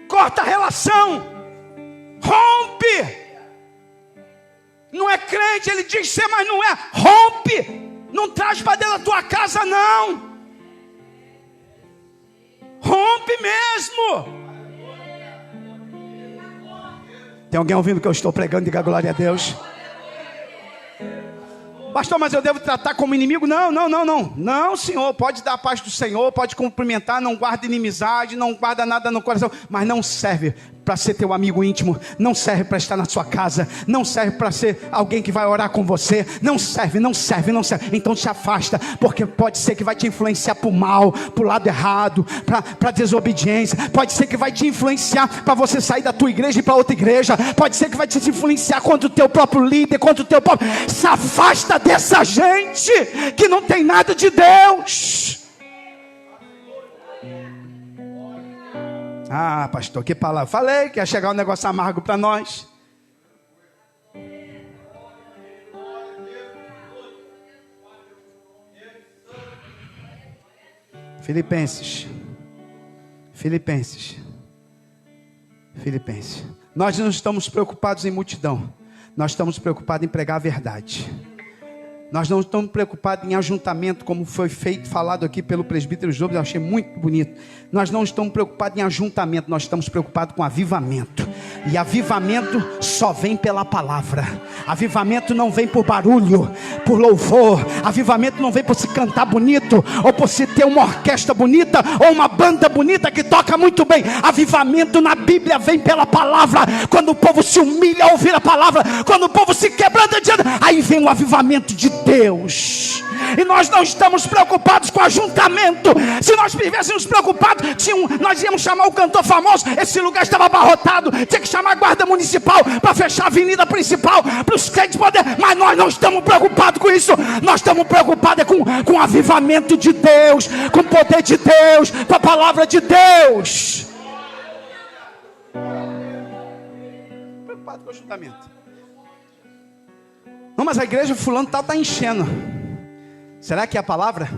Corta a relação, rompe. Não é crente, ele diz ser, mas não é. Rompe, não traz para dentro da tua casa, não. Rompe mesmo. Tem alguém ouvindo o que eu estou pregando? Diga glória a Deus. Pastor, mas eu devo tratar como inimigo? Não, Senhor, pode dar a paz do Senhor, pode cumprimentar, não guarda inimizade, não guarda nada no coração, mas não serve para ser teu amigo íntimo, não serve para estar na sua casa, não serve para ser alguém que vai orar com você, não serve, então se afasta, porque pode ser que vai te influenciar para o mal, para o lado errado, para a desobediência, pode ser que vai te influenciar para você sair da tua igreja e para outra igreja, pode ser que vai te influenciar contra o teu próprio líder, contra o teu próprio, se afasta dessa gente que não tem nada de Deus. Ah, pastor, que palavra. Falei que ia chegar um negócio amargo para nós. Filipenses. Nós não estamos preocupados em multidão. Nós estamos preocupados em pregar a verdade. Nós não estamos preocupados em ajuntamento, como foi falado aqui pelo presbítero Jobes, eu achei muito bonito. Nós não estamos preocupados em ajuntamento, nós estamos preocupados com avivamento. E avivamento só vem pela palavra. Avivamento não vem por barulho, por louvor. Avivamento não vem por se cantar bonito, ou por se ter uma orquestra bonita, ou uma banda bonita que toca muito bem. Avivamento na Bíblia vem pela palavra. Quando o povo se humilha ao ouvir a palavra, quando o povo se quebranta diante, aí vem o avivamento de Deus. E nós não estamos preocupados com ajuntamento. Se nós estivéssemos preocupados, nós íamos chamar o cantor famoso. Esse lugar estava abarrotado, tinha que chamar a guarda municipal para fechar a avenida principal, para os crentes poderem. Mas nós não estamos preocupados com isso. Nós estamos preocupados com o avivamento de Deus, com o poder de Deus, com a palavra de Deus. Preocupado com o ajuntamento. Não, mas a igreja fulano tal está enchendo. Será que é a palavra?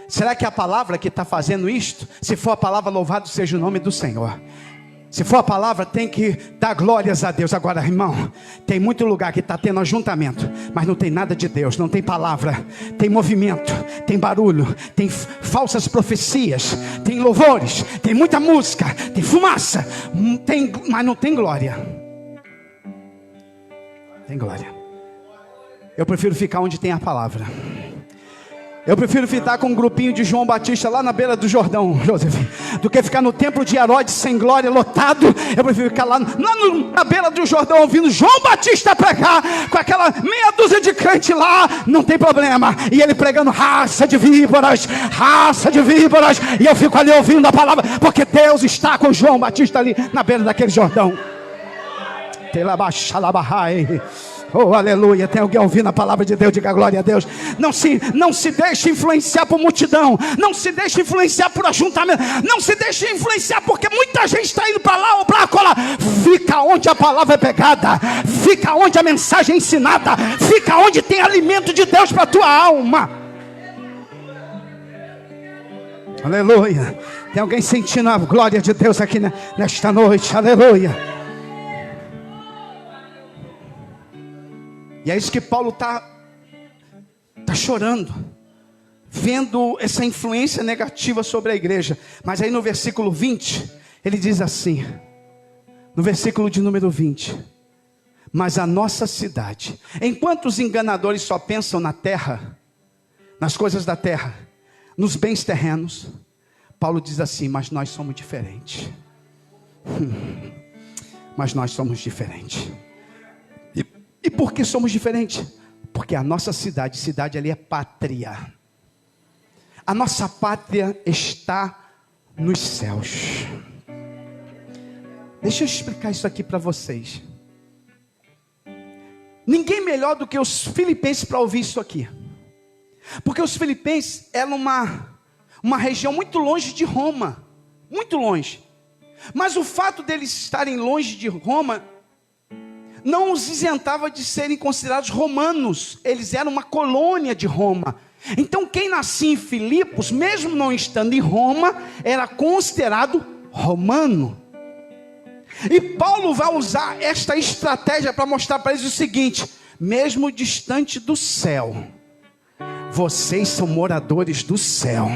Será que é a palavra que está fazendo isto? Se for a palavra, louvado seja o nome do Senhor. Se for a palavra, tem que dar glórias a Deus. Agora, irmão, tem muito lugar que está tendo ajuntamento, mas não tem nada de Deus, não tem palavra. Tem movimento, tem barulho, tem falsas profecias, tem louvores, tem muita música, tem fumaça, mas não tem glória. Tem glória. Eu prefiro ficar onde tem a palavra. Eu prefiro ficar com um grupinho de João Batista lá na beira do Jordão, Joseph, do que ficar no templo de Herodes sem glória, lotado. Eu prefiro ficar lá na beira do Jordão ouvindo João Batista pregar, com aquela meia dúzia de crente lá, não tem problema. E ele pregando raça de víboras. E eu fico ali ouvindo a palavra, porque Deus está com João Batista ali na beira daquele Jordão. Oh, aleluia. Tem alguém ouvindo a palavra de Deus? Diga glória a Deus. Não se deixe influenciar por multidão. Não se deixe influenciar por ajuntamento. Não se deixe influenciar porque muita gente está indo para lá ou para lá. Fica onde a palavra é pegada. Fica onde a mensagem é ensinada. Fica onde tem alimento de Deus para a tua alma. Aleluia. Tem alguém sentindo a glória de Deus aqui nesta noite? Aleluia. E é isso que Paulo está chorando, vendo essa influência negativa sobre a igreja. Mas aí no versículo 20, ele diz assim, no versículo de número 20: mas a nossa cidade, enquanto os enganadores só pensam na terra, nas coisas da terra, nos bens terrenos, Paulo diz assim: mas nós somos diferentes. Mas nós somos diferentes. E por que somos diferentes? Porque a nossa cidade ali é pátria. A nossa pátria está nos céus. Deixa eu explicar isso aqui para vocês. Ninguém melhor do que os filipenses para ouvir isso aqui. Porque os filipenses eram uma região muito longe de Roma. Muito longe. Mas o fato deles estarem longe de Roma não os isentava de serem considerados romanos. Eles eram uma colônia de Roma. Então quem nascia em Filipos, mesmo não estando em Roma, era considerado romano. E Paulo vai usar esta estratégia para mostrar para eles o seguinte: mesmo distante do céu, vocês são moradores do céu.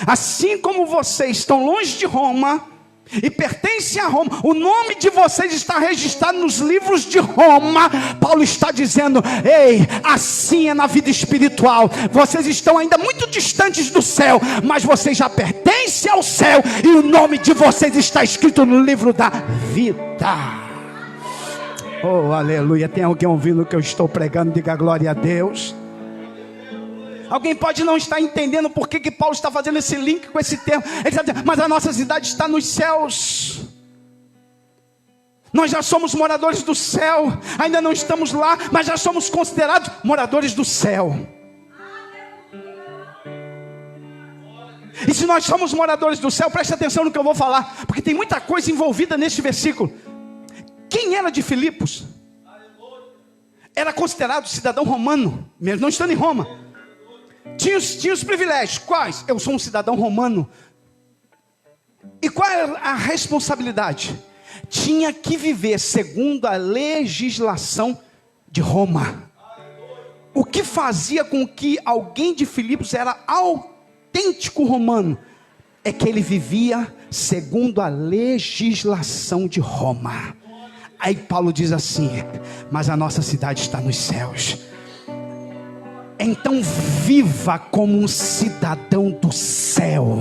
Assim como vocês estão longe de Roma e pertencem a Roma, o nome de vocês está registrado nos livros de Roma. Paulo está dizendo: ei, assim é na vida espiritual. Vocês estão ainda muito distantes do céu, mas vocês já pertencem ao céu, e o nome de vocês está escrito no livro da vida. Oh, aleluia. Tem alguém ouvindo o que eu estou pregando? Diga glória a Deus. Alguém pode não estar entendendo por que Paulo está fazendo esse link com esse termo. Ele está dizendo: mas a nossa cidade está nos céus. Nós já somos moradores do céu. Ainda não estamos lá, mas já somos considerados moradores do céu. E se nós somos moradores do céu, preste atenção no que eu vou falar, porque tem muita coisa envolvida neste versículo. Quem era de Filipos era considerado cidadão romano, mesmo não estando em Roma. Tinha os privilégios. Quais? Eu sou um cidadão romano. E qual era a responsabilidade? Tinha que viver segundo a legislação de Roma. O que fazia com que alguém de Filipos era autêntico romano é que ele vivia segundo a legislação de Roma. Aí Paulo diz assim: mas a nossa cidade está nos céus. Então viva como um cidadão do céu.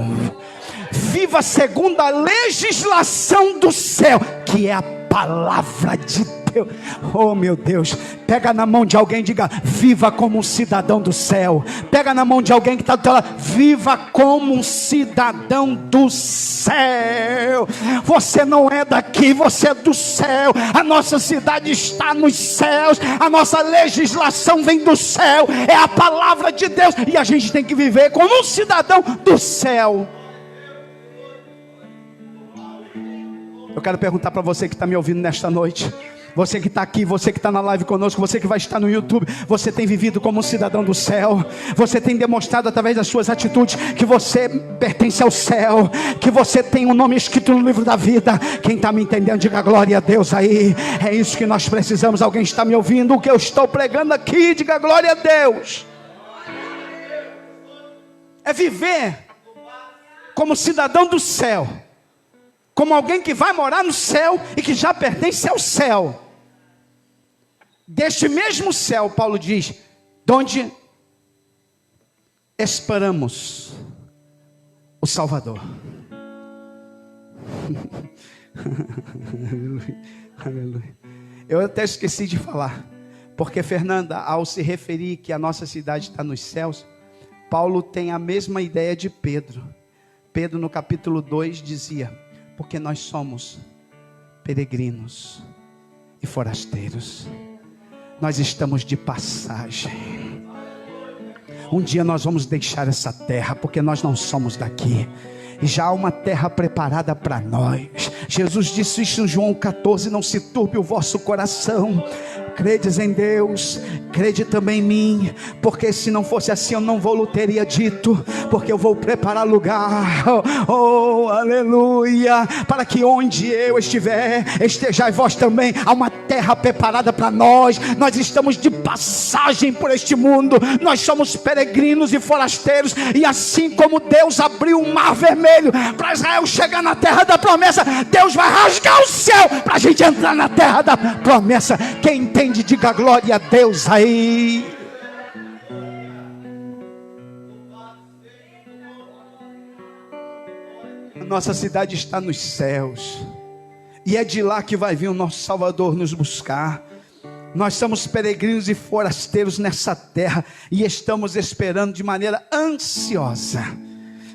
Viva segundo a legislação do céu, que é a palavra de Deus. Oh meu Deus, pega na mão de alguém e diga: viva como um cidadão do céu. Pega na mão de alguém que está do teu lado: viva como um cidadão do céu. Você não é daqui, você é do céu. A nossa cidade está nos céus. A nossa legislação vem do céu. É a palavra de Deus. E a gente tem que viver como um cidadão do céu. Eu quero perguntar para você que está me ouvindo nesta noite, você que está aqui, você que está na live conosco, você que vai estar no YouTube: você tem vivido como um cidadão do céu? Você tem demonstrado através das suas atitudes que você pertence ao céu, que você tem um nome escrito no livro da vida? Quem está me entendendo, diga glória a Deus aí. É isso que nós precisamos. Alguém está me ouvindo o que eu estou pregando aqui? Diga glória a Deus. É viver como cidadão do céu, como alguém que vai morar no céu e que já pertence ao céu. Deste mesmo céu, Paulo diz, donde esperamos o Salvador. Aleluia. Eu até esqueci de falar, porque Fernanda, ao se referir que a nossa cidade está nos céus, Paulo tem a mesma ideia de Pedro. Pedro no capítulo 2 dizia: porque nós somos peregrinos e forasteiros. Nós estamos de passagem. Um dia nós vamos deixar essa terra, porque nós não somos daqui. E já há uma terra preparada para nós. Jesus disse isso em João 14: não se turbe o vosso coração. Credes em Deus, crede também em mim, porque se não fosse assim eu não vou teria dito, porque eu vou preparar lugar, oh aleluia, para que onde eu estiver, estejais vós também. Há uma terra preparada para nós. Nós estamos de passagem por este mundo, nós somos peregrinos e forasteiros, e assim como Deus abriu o mar vermelho para Israel chegar na terra da promessa, Deus vai rasgar o céu para a gente entrar na terra da promessa. Quem entende, diga glória a Deus aí. A nossa cidade está nos céus, e é de lá que vai vir o nosso Salvador nos buscar. Nós somos peregrinos e forasteiros nessa terra, e estamos esperando de maneira ansiosa.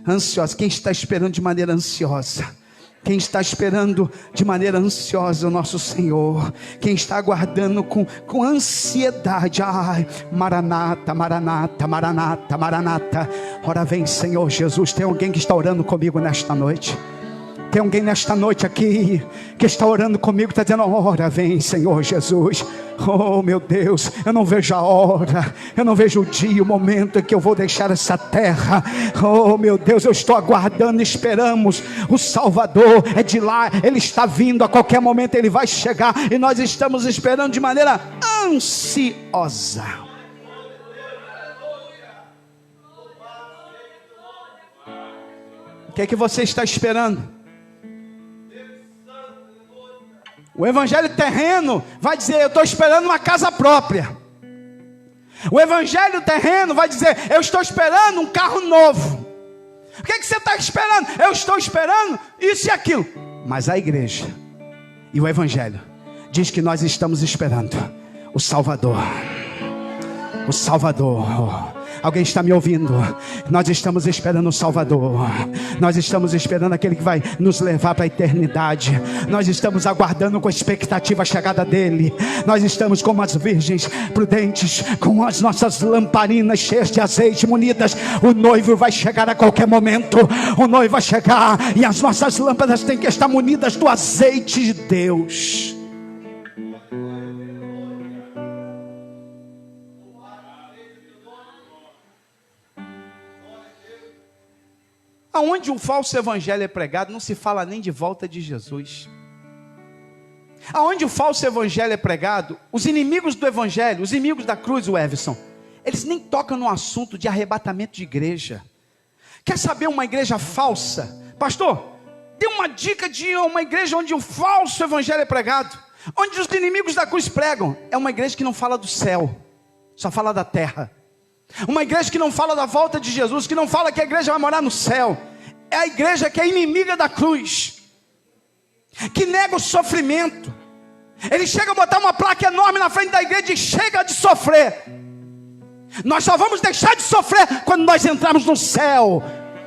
Ansiosa. Quem está esperando de maneira ansiosa? Quem está esperando de maneira ansiosa o nosso Senhor? Quem está aguardando com ansiedade? Ai, Maranata, Maranata, Maranata, Maranata. Ora vem, Senhor Jesus. Tem alguém que está orando comigo nesta noite? Tem alguém nesta noite aqui que está orando comigo, está dizendo: ora vem, Senhor Jesus. Oh meu Deus, eu não vejo a hora, eu não vejo o dia, o momento em que eu vou deixar essa terra. Oh meu Deus, eu estou aguardando, esperamos o Salvador, é de lá, Ele está vindo, a qualquer momento Ele vai chegar, e nós estamos esperando de maneira ansiosa. O que é que você está esperando? O evangelho terreno vai dizer: eu estou esperando uma casa própria. O evangelho terreno vai dizer: eu estou esperando um carro novo. O que é que você está esperando? Eu estou esperando isso e aquilo. Mas a igreja e o evangelho diz que nós estamos esperando o Salvador. O Salvador. Alguém está me ouvindo? Nós estamos esperando o Salvador. Nós estamos esperando aquele que vai nos levar para a eternidade. Nós estamos aguardando com expectativa a chegada dele. Nós estamos como as virgens prudentes, com as nossas lamparinas cheias de azeite, munidas. O noivo vai chegar a qualquer momento. O noivo vai chegar, e as nossas lâmpadas têm que estar munidas do azeite de Deus. Aonde um falso evangelho é pregado, não se fala nem de volta de Jesus. Aonde o falso evangelho é pregado, os inimigos do evangelho, os inimigos da cruz, o Everson, eles nem tocam no assunto de arrebatamento de igreja. Quer saber uma igreja falsa? Pastor, dê uma dica de uma igreja onde um falso evangelho é pregado, onde os inimigos da cruz pregam. É uma igreja que não fala do céu, só fala da terra. Uma igreja que não fala da volta de Jesus, que não fala que a igreja vai morar no céu. É a igreja que é inimiga da cruz, que nega o sofrimento. Ele chega a botar uma placa enorme na frente da igreja e diz: chega de sofrer. Nós só vamos deixar de sofrer quando nós entrarmos no céu.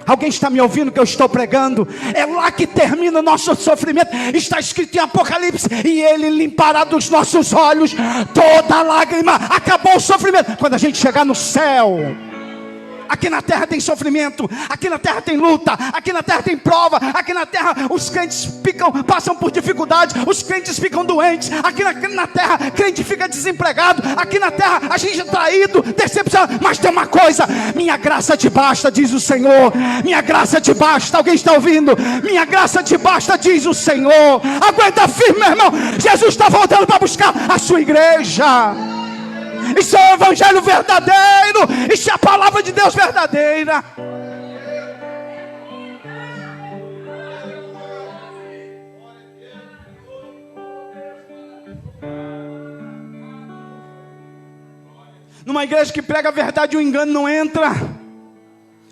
Alguém está me ouvindo que eu estou pregando? É lá que termina o nosso sofrimento. Está escrito em Apocalipse: e Ele limpará dos nossos olhos toda lágrima. Acabou o sofrimento quando a gente chegar no céu. Aqui na terra tem sofrimento, aqui na terra tem luta, aqui na terra tem prova, aqui na terra os crentes passam por dificuldades, os crentes ficam doentes, aqui na terra crente fica desempregado, aqui na terra a gente é traído, decepcionado. Mas tem uma coisa: minha graça te basta, diz o Senhor. Minha graça te basta. Alguém está ouvindo? Minha graça te basta, diz o Senhor. Aguenta firme, meu irmão. Jesus está voltando para buscar a sua igreja. Isso é o evangelho verdadeiro. Isso é a palavra de Deus verdadeira. Numa igreja que prega a verdade, o engano não entra,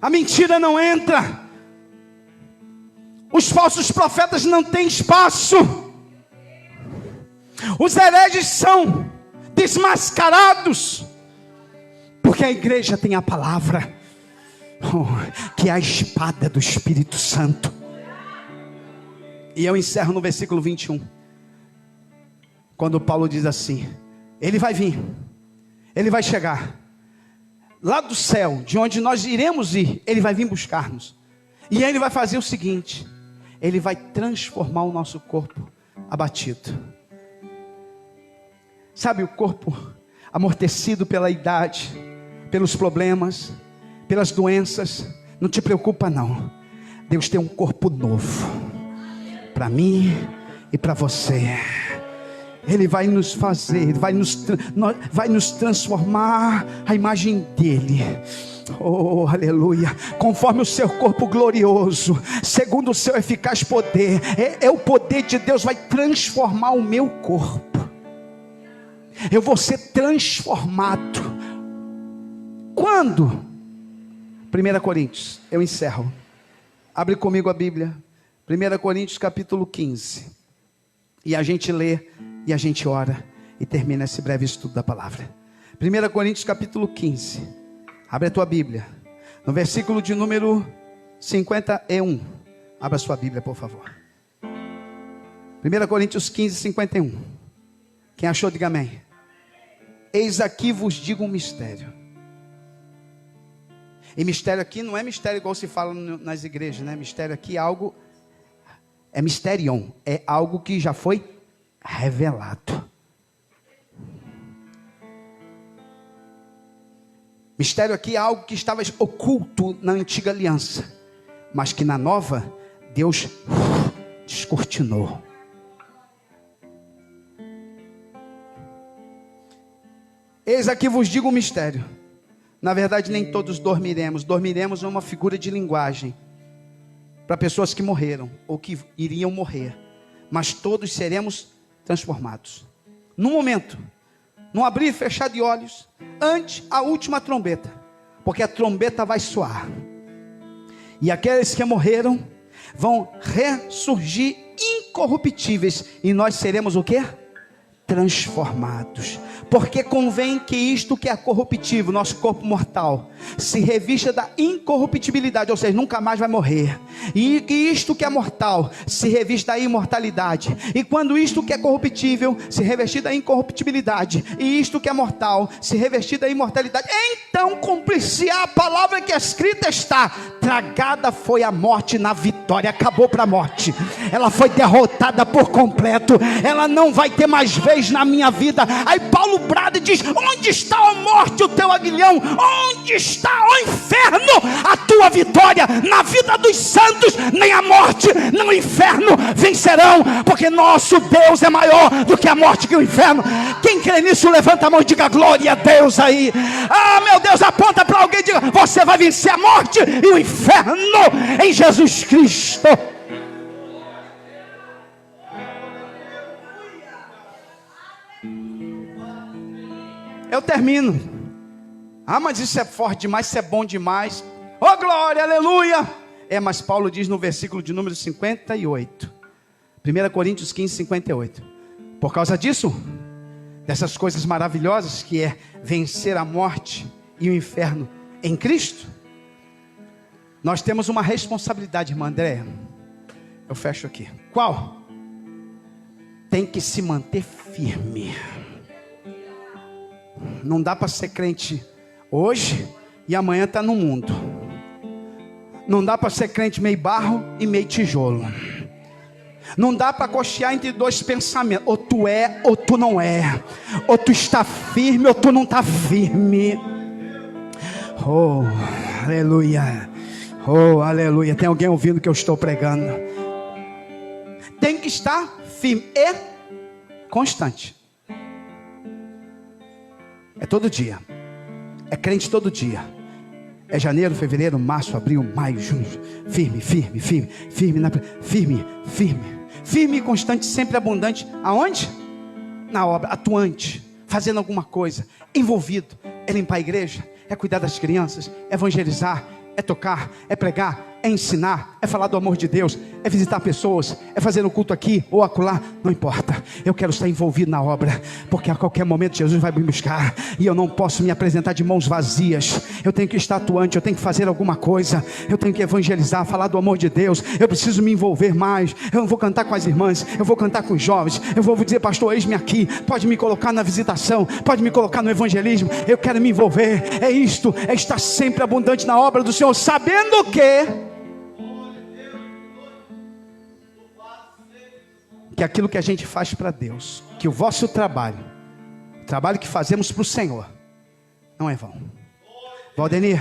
a mentira não entra, os falsos profetas não têm espaço, os hereges são desmascarados, porque a igreja tem a palavra, que é a espada do Espírito Santo. E eu encerro no versículo 21. quando Paulo diz assim: Ele vai vir, Ele vai chegar, lá do céu, de onde nós iremos ir, Ele vai vir buscar-nos, e Ele vai fazer o seguinte: Ele vai transformar o nosso corpo abatido. Sabe, o corpo amortecido pela idade, pelos problemas, pelas doenças, não te preocupa não. Deus tem um corpo novo para mim e para você. Ele vai nos fazer, vai nos transformar à imagem dele. Oh, aleluia. Conforme o seu corpo glorioso, segundo o seu eficaz poder. O poder de Deus vai transformar o meu corpo. Eu vou ser transformado. Quando? 1 Coríntios, eu encerro. Abre comigo a Bíblia, 1 Coríntios capítulo 15. E a gente lê, e a gente ora, e termina esse breve estudo da palavra. 1 Coríntios capítulo 15. Abre a tua Bíblia, no versículo de número 51. Abra a sua Bíblia, por favor. 1 Coríntios 15, 51. Quem achou, diga amém. Eis aqui vos digo um mistério. E mistério aqui não é mistério igual se fala nas igrejas, né? Mistério aqui é algo, é mysterion, é algo que já foi revelado. Mistério aqui é algo que estava oculto na antiga aliança, mas que na nova, Deus descortinou. Eis aqui vos digo um mistério. Na verdade, nem todos dormiremos. Dormiremos é uma figura de linguagem para pessoas que morreram ou que iriam morrer. Mas todos seremos transformados. No momento, no abrir e fechar de olhos, ante a última trombeta. Porque a trombeta vai soar. E aqueles que morreram vão ressurgir incorruptíveis. E nós seremos o quê? Transformados. Porque convém que isto que é corruptível, nosso corpo mortal, se revista da incorruptibilidade, ou seja, nunca mais vai morrer. E que isto que é mortal se revista da imortalidade. E quando isto que é corruptível se revestir da incorruptibilidade, e isto que é mortal se revestir da imortalidade, então cumprir-se a palavra que escrita está: tragada foi a morte na vitória. Acabou para a morte, ela foi derrotada por completo, ela não vai ter mais vez na minha vida. Aí Paulo brada e diz: onde está a morte, o teu aguilhão? Onde está, ó inferno, a tua vitória? Na vida dos santos, nem a morte, nem o inferno vencerão, porque nosso Deus é maior do que a morte, que o inferno. Quem crê nisso, levanta a mão e diga glória a Deus aí. Ah, meu Deus, aponta para alguém e diga: você vai vencer a morte e o inferno em Jesus Cristo. Eu termino. Ah, mas isso é forte demais, isso é bom demais. Oh, glória, aleluia. Mas Paulo diz no versículo de número 58. 1 Coríntios 15, 58. Por causa disso, dessas coisas maravilhosas que é vencer a morte e o inferno em Cristo, nós temos uma responsabilidade, irmã Andréia. Eu fecho aqui. Qual? Tem que se manter firme. Não dá para ser crente hoje e amanhã está no mundo. Não dá para ser crente meio barro e meio tijolo. Não dá para cochear entre dois pensamentos: ou tu é ou tu não é, ou tu está firme ou tu não está firme. Oh, aleluia. Oh, aleluia. Tem alguém ouvindo o que eu estou pregando? Tem que estar firme e constante. É todo dia. É crente todo dia. É janeiro, fevereiro, março, abril, maio, junho. Firme, firme, firme, firme, firme, firme. Firme e constante, sempre abundante. Aonde? Na obra, atuante, fazendo alguma coisa, envolvido. É limpar a igreja, é cuidar das crianças, é evangelizar, é tocar, é pregar, é ensinar, é falar do amor de Deus, é visitar pessoas, é fazer um culto aqui ou acolá, não importa. Eu quero estar envolvido na obra, porque a qualquer momento Jesus vai me buscar, e eu não posso me apresentar de mãos vazias. Eu tenho que estar atuante, eu tenho que fazer alguma coisa, eu tenho que evangelizar, falar do amor de Deus. Eu preciso me envolver mais. Eu vou cantar com as irmãs, eu vou cantar com os jovens, eu vou dizer: pastor, eis-me aqui, pode me colocar na visitação, pode me colocar no evangelismo. Eu quero me envolver. É isto, é estar sempre abundante na obra do Senhor, sabendo que aquilo que a gente faz para Deus, que o vosso trabalho, o trabalho que fazemos para o Senhor, não é vão. Valdenir,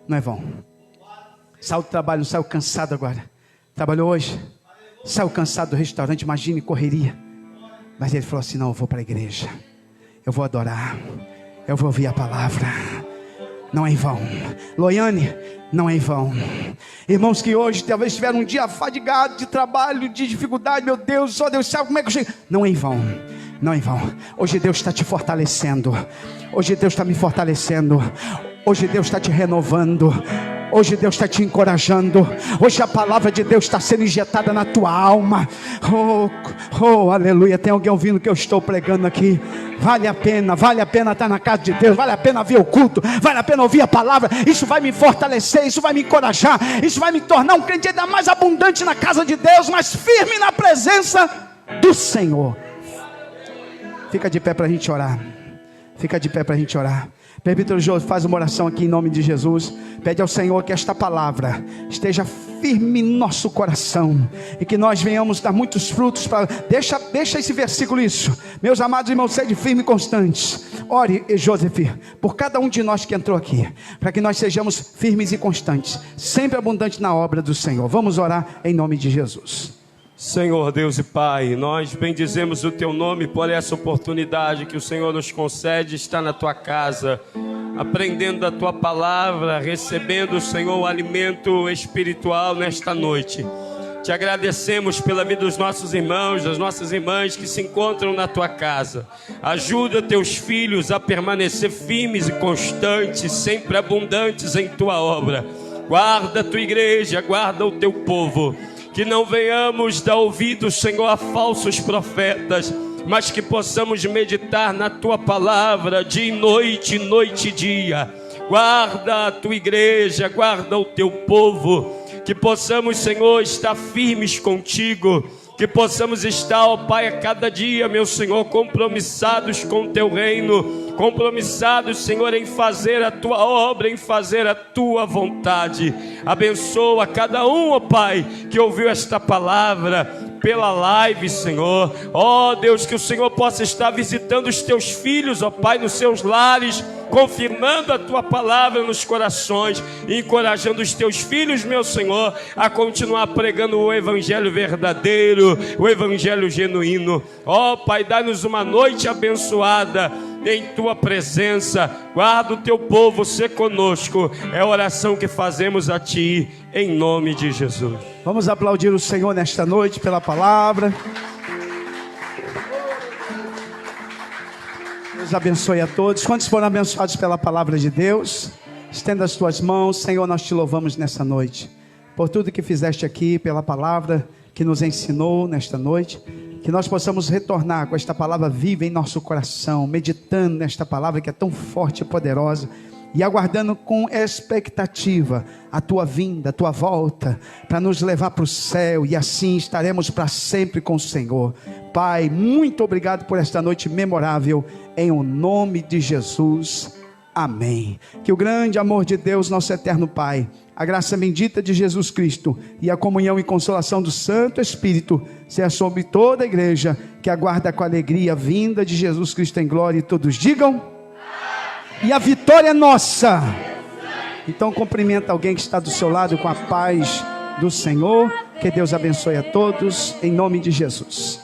não é vão. Saiu do trabalho, não saiu cansado agora. Trabalhou hoje, saiu cansado do restaurante, imagine, correria. Mas ele falou assim: não, eu vou para a igreja, eu vou adorar, eu vou ouvir a palavra. Não é em vão. Loiane, não é em vão. Irmãos que hoje talvez tiveram um dia fadigado de trabalho, de dificuldade, meu Deus, só Deus sabe como é que eu chego. Não é em vão, não é em vão. Hoje Deus está te fortalecendo, hoje Deus está me fortalecendo, hoje Deus está te renovando, hoje Deus está te encorajando, hoje a palavra de Deus está sendo injetada na tua alma. Oh, aleluia. Tem alguém ouvindo o que eu estou pregando aqui? Vale a pena estar na casa de Deus, vale a pena ver o culto, vale a pena ouvir a palavra. Isso vai me fortalecer, isso vai me encorajar, isso vai me tornar um crente ainda mais abundante na casa de Deus, mais firme na presença do Senhor. Fica de pé para a gente orar. Fica de pé para a gente orar. Presbítero Jô, faz uma oração aqui em nome de Jesus. Pede ao Senhor que esta palavra esteja firme em nosso coração, e que nós venhamos dar muitos frutos. Deixa esse versículo isso. Meus amados irmãos, sede firmes e constantes. Ore, Joseph, por cada um de nós que entrou aqui, para que nós sejamos firmes e constantes, sempre abundantes na obra do Senhor. Vamos orar em nome de Jesus. Senhor Deus e Pai, nós bendizemos o Teu nome por essa oportunidade que o Senhor nos concede, estar na Tua casa, aprendendo a Tua palavra, recebendo, Senhor, o alimento espiritual nesta noite. Te agradecemos pela vida dos nossos irmãos, das nossas irmãs que se encontram na Tua casa. Ajuda Teus filhos a permanecer firmes e constantes, sempre abundantes em Tua obra. Guarda a Tua igreja, guarda o Teu povo. Que não venhamos dar ouvidos, Senhor, a falsos profetas, mas que possamos meditar na Tua palavra dia e noite, noite e dia. Guarda a Tua igreja, guarda o Teu povo. Que possamos, Senhor, estar firmes contigo. Que possamos estar, ó Pai, a cada dia, meu Senhor, compromissados com o Teu reino. Compromissados, Senhor, em fazer a Tua obra, em fazer a Tua vontade. Abençoa cada um, ó Pai, que ouviu esta palavra pela live, Senhor. Ó Deus, que o Senhor possa estar visitando os Teus filhos, ó Pai, nos seus lares, confirmando a Tua palavra nos corações, e encorajando os Teus filhos, meu Senhor, a continuar pregando o Evangelho verdadeiro, o Evangelho genuíno. Ó Pai, dá-nos uma noite abençoada em Tua presença. Guarda o Teu povo, sê conosco. É a oração que fazemos a Ti, em nome de Jesus. Vamos aplaudir o Senhor nesta noite pela palavra. Deus abençoe a todos. Quantos foram abençoados pela palavra de Deus? Estenda as tuas mãos. Senhor, nós te louvamos nessa noite por tudo que fizeste aqui, pela palavra que nos ensinou nesta noite. Que nós possamos retornar com esta palavra viva em nosso coração, meditando nesta palavra que é tão forte e poderosa, e aguardando com expectativa a Tua vinda, a Tua volta, para nos levar para o céu, e assim estaremos para sempre com o Senhor. Pai, muito obrigado por esta noite memorável, em o nome de Jesus, amém. Que o grande amor de Deus, nosso eterno Pai, a graça bendita de Jesus Cristo e a comunhão e consolação do Santo Espírito seja sobre toda a igreja que aguarda com alegria a vinda de Jesus Cristo em glória, e todos digam: e a vitória é nossa. Então cumprimenta alguém que está do seu lado com a paz do Senhor. Que Deus abençoe a todos, em nome de Jesus.